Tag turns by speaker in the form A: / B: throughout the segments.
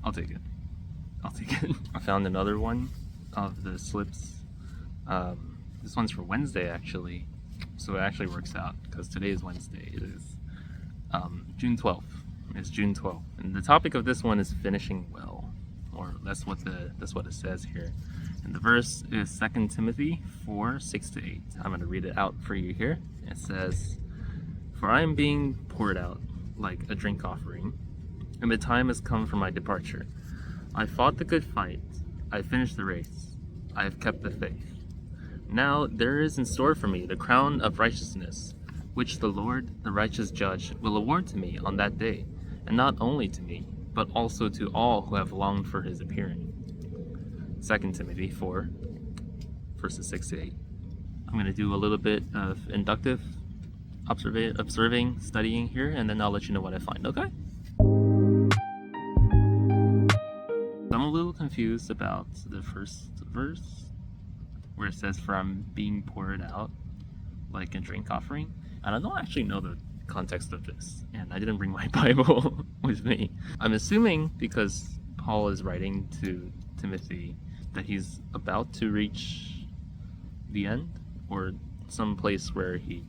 A: I'll take it. I'll take it. I found another one of the slips. This one's for Wednesday, actually. So it actually works out, because today is Wednesday. It is June 12th. It's June 12th. And the topic of this one is finishing well. Or that's what it says here. And the verse is 2 Timothy 4:6-8. I'm going to read it out for you here. It says, "For I am being poured out like a drink offering, and the time has come for my departure. I fought the good fight. I finished the race. I have kept the faith. Now there is in store for me the crown of righteousness, which the Lord, the righteous judge, will award to me on that day, and not only to me, but also to all who have longed for his appearing." 2 Timothy 4, verses 6-8. I'm going to do a little bit of inductive observing, studying here, and then I'll let you know what I find, okay? I'm a little confused about the first verse, where it says, "For I'm being poured out like a drink offering." And I don't actually know the context of this, and I didn't bring my Bible with me. I'm assuming because Paul is writing to Timothy that he's about to reach the end, or some place where he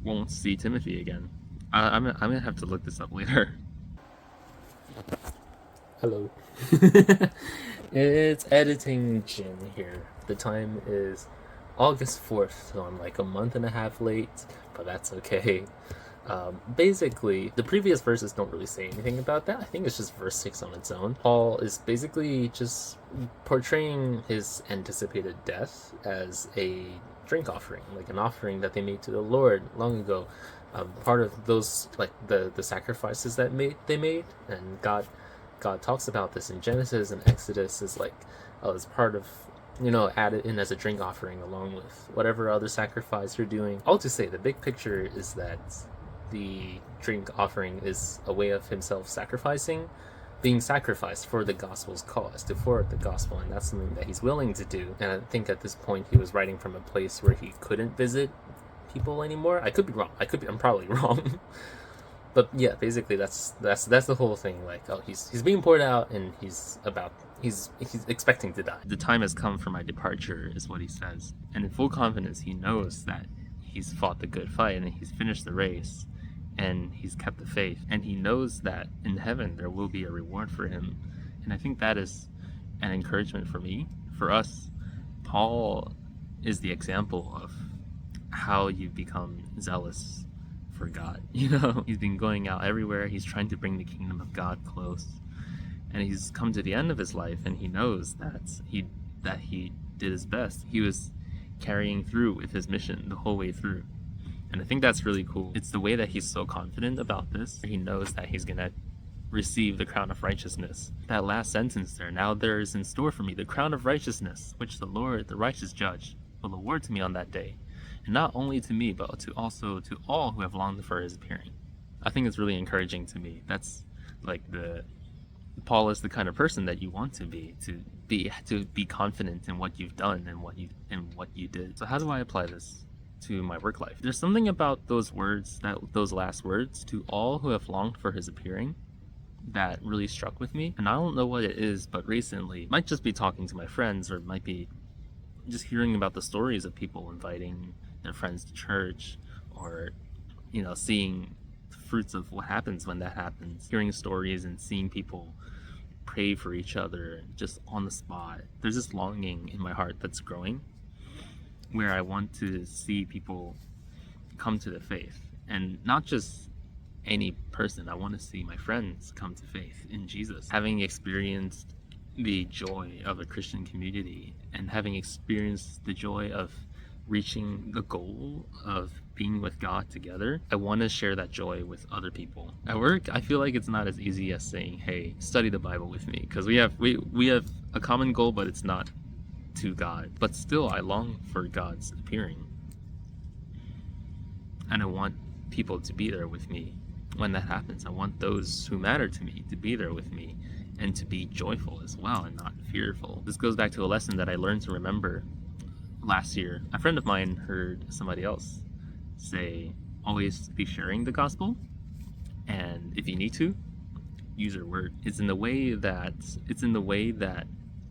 A: won't see Timothy again. I'm gonna have to look this up later. Hello. It's editing Jin here. The time is August 4th, so I'm like a month and a half late, but that's okay. Basically, the previous verses don't really say anything about that. I think it's just verse 6 on its own. Paul is basically just portraying his anticipated death as a drink offering, like an offering that they made to the Lord long ago. Part of those, like the sacrifices that they made, and God talks about this in Genesis and Exodus, is like as part of, added in as a drink offering along with whatever other sacrifice you're doing. I'll just say the big picture is that the drink offering is a way of himself being sacrificed for the gospel's cause, to forward the gospel, and that's something that he's willing to do. And I think at this point he was writing from a place where he couldn't visit people anymore. I could be wrong. I'm probably wrong. But yeah, basically that's the whole thing. Like, oh, he's being poured out, and he's expecting to die. The time has come for my departure, is what he says. And in full confidence, he knows that he's fought the good fight, and he's finished the race, and he's kept the faith. And he knows that in heaven there will be a reward for him. And I think that is an encouragement for me, for us. Paul is the example of how you become zealous for God. He's been going out everywhere. He's trying to bring the kingdom of God close, and he's come to the end of his life, and he knows that he did his best. He was carrying through with his mission the whole way through, and I think that's really cool. It's the way that he's so confident about this. He knows that he's gonna receive the crown of righteousness. That last sentence there, "Now there is in store for me the crown of righteousness, which the Lord, the righteous judge, will award to me on that day. And not only to me, but also to all who have longed for his appearing." I think it's really encouraging to me. That's like Paul is the kind of person that you want to be confident in what you've done and what you did. So how do I apply this to my work life? There's something about those last words, "to all who have longed for his appearing," that really struck with me. And I don't know what it is, but recently, it might just be talking to my friends, or it might be just hearing about the stories of people inviting their friends to church, or seeing the fruits of what happens when that happens, hearing stories and seeing people pray for each other just on the spot. There's this longing in my heart that's growing, where I want to see people come to the faith, and not just any person. I want to see my friends come to faith in Jesus. Having experienced the joy of a Christian community, and having experienced the joy of reaching the goal of being with God together, I want to share that joy with other people. At work, I feel like it's not as easy as saying, "Hey, study the Bible with me," because we have a common goal, but it's not to God. But still, I long for God's appearing, and I want people to be there with me when that happens. I want those who matter to me to be there with me, and to be joyful as well, and not fearful. This goes back to a lesson that I learned to remember last year. A friend of mine heard somebody else say, "Always be sharing the gospel, and if you need to, use your word. It's in the way that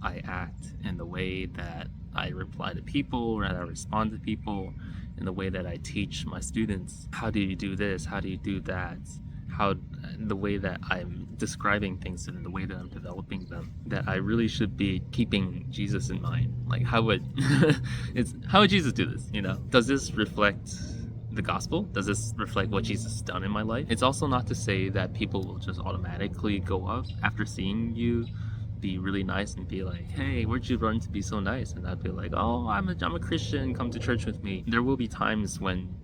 A: I act, and the way that I reply to people, or that I respond to people, in the way that I teach my students. How do you do this? How do you do that? How the way that I'm describing things and the way that I'm developing them, that I really should be keeping Jesus in mind. Like, how would how would Jesus do this? You know, does this reflect the gospel? Does this reflect what Jesus has done in my life? It's also not to say that people will just automatically go up after seeing you be really nice and be like, hey, where'd you learn to be so nice? And I'd be like, oh, I'm a Christian, come to church with me. There will be times when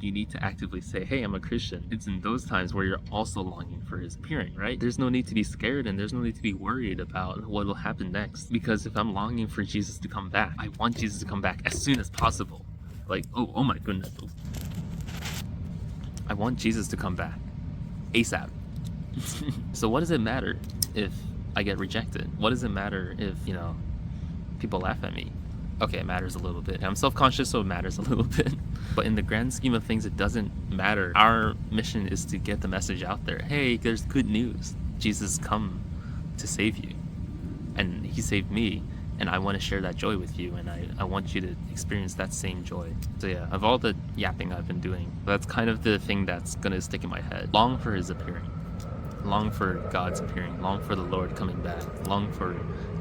A: you need to actively say, hey, I'm a Christian. It's in those times where you're also longing for his appearing, right? There's no need to be scared, and there's no need to be worried about what will happen next. Because if I'm longing for Jesus to come back, I want Jesus to come back as soon as possible. Like, oh my goodness. I want Jesus to come back ASAP. So what does it matter if I get rejected? What does it matter if, people laugh at me? Okay, it matters a little bit. I'm self-conscious, so it matters a little bit. But in the grand scheme of things, it doesn't matter. Our mission is to get the message out there. Hey, there's good news. Jesus come to save you. And he saved me. And I want to share that joy with you. And I want you to experience that same joy. So yeah, of all the yapping I've been doing, that's kind of the thing that's going to stick in my head. Long for his appearing. Long for God's appearing. Long for the Lord coming back. Long for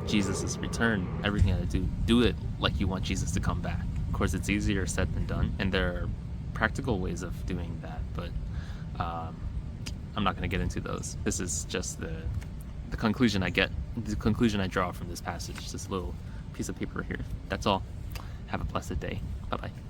A: Jesus' return. Everything I do it like you want Jesus to come back. Of course, it's easier said than done, and there are practical ways of doing that, but I'm not going to get into those. This is just the conclusion I draw from this passage, this little piece of paper here. That's all. Have a blessed day. Bye-bye.